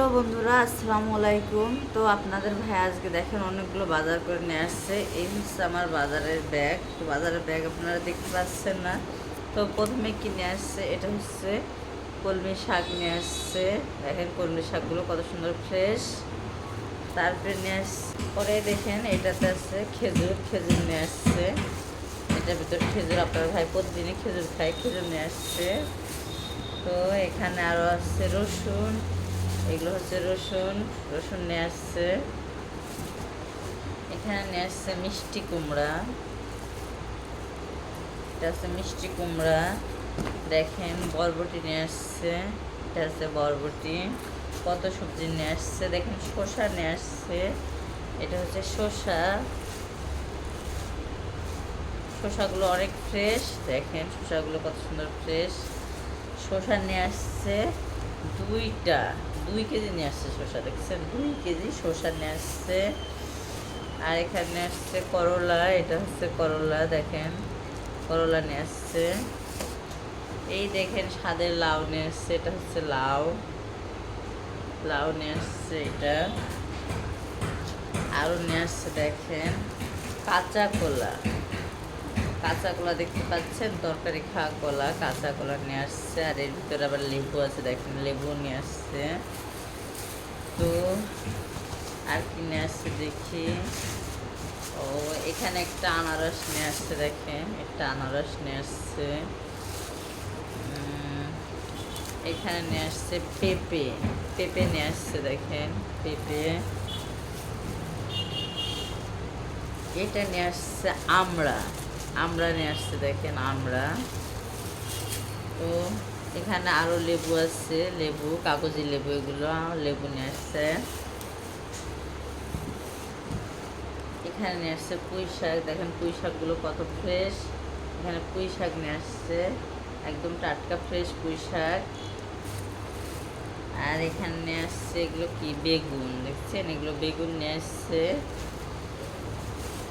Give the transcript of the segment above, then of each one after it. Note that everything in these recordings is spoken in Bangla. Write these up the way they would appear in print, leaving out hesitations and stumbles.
হ্যালো বন্ধুরা, আসসালামু আলাইকুম। তো আপনাদের ভাই আজকে দেখেন অনেকগুলো বাজার করে নিয়ে আসছে। এই হচ্ছে আমার বাজারের ব্যাগ। তো বাজারের ব্যাগ আপনারা দেখতে পাচ্ছেন না। তো প্রথমে কি নিয়ে আসছে, এটা হচ্ছে কলমি শাক নিয়ে আসছে। দেখেন কলমি শাকগুলো কত সুন্দর ফ্রেশ। তারপরে নিয়ে আসছে, পরে দেখেন এটাতে আছে খেজুর। খেজুর নিয়ে আসছে, এটার ভিতর খেজুর। আপনার ভাই প্রতিদিনই খেজুর খায়, খেজুর নিয়ে আসছে। তো এখানে আরও আছে রসুন। এগুলো হচ্ছে রসুন। রসুন নিয়ে আসছে। এখানে নিয়ে আসছে মিষ্টি কুমড়া। এটা হচ্ছে মিষ্টি কুমড়া। দেখেন বরবটি নিয়ে আসছে। এটা হচ্ছে বরবটি। কত সবজি নিয়ে আসছে। দেখেন শসা নিয়ে আসছে। এটা হচ্ছে শসা। শসাগুলো অনেক ফ্রেশ। দেখেন শসাগুলো কত সুন্দর ফ্রেশ। শসা নিয়ে আসছে 2 কেজি নিয়ে আসছে শসা। দেখছেন 2 কেজি শসা নিয়ে আসছে। আর এখানে আসছে করলা। এটা হচ্ছে করলা। দেখেন করলা নিয়ে আসছে। এই দেখেন স্বাদের লাউ নিয়ে আসছে। এটা হচ্ছে লাউ। লাউ নিয়ে আসছে এটা। আরও নিয়ে আসছে দেখেন কাঁচা কলা। কাঁচা কলা দেখতে পাচ্ছেন, তরকারি খাওয়া কলা। কাঁচা কলা নিয়ে আসছে। আর এর ভিতরে আবার লেবু আছে, দেখেন লেবু নিয়ে আসছে। তো আর কি নিয়ে আসছে দেখি। ও এখানে একটা আনারস নিয়ে আসছে। দেখেন একটা আনারস নিয়ে আসছে। এখানে নিয়ে আসছে পেঁপে। পেঁপে নিয়ে আসছে। দেখেন পেঁপে। এটা নিয়ে আসছে আমড়া। আমড়া নিয়ে আসছে। দেখেন আমড়া। তো এখানে আরও লেবু আছে, লেবু কাগজি লেবু। এগুলো লেবু নিয়ে আসছে। এখানে নিয়ে আসছে পুঁই শাক। দেখেন পুঁই শাকগুলো কত ফ্রেশ। এখানে পুঁই শাক নিয়ে আসছে, একদম টাটকা ফ্রেশ পুঁই শাক। আর এখানে নিয়ে আসছে এগুলো কি বেগুন। দেখছেন এগুলো বেগুন নিয়ে আসছে।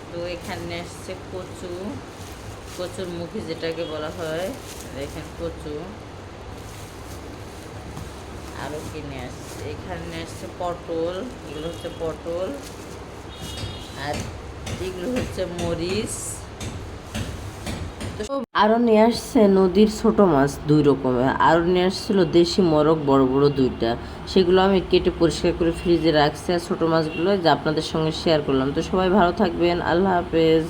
তো এখানে নিয়ে আসছে কচু। কচুর মুখী যেটাকে বলা হয়। দেখেন কচু। আরও কি নিয়ে আসছে, এখানে নিয়ে আসছে পটল। এগুলো হচ্ছে পটল। আর এগুলো হচ্ছে মরিচ। আরও নিয়ে আসছে নদীর ছোট মাছ 2 রকমের। আরও নিয়ে আসছিল দেশি মোরগ বড় বড় 2টা। সেগুলো আমি কেটে পরিষ্কার করে ফ্রিজে রাখছি। আর ছোটো মাছগুলো যা আপনাদের সঙ্গে শেয়ার করলাম। তো সবাই ভালো থাকবেন। আল্লাহ হাফেজ।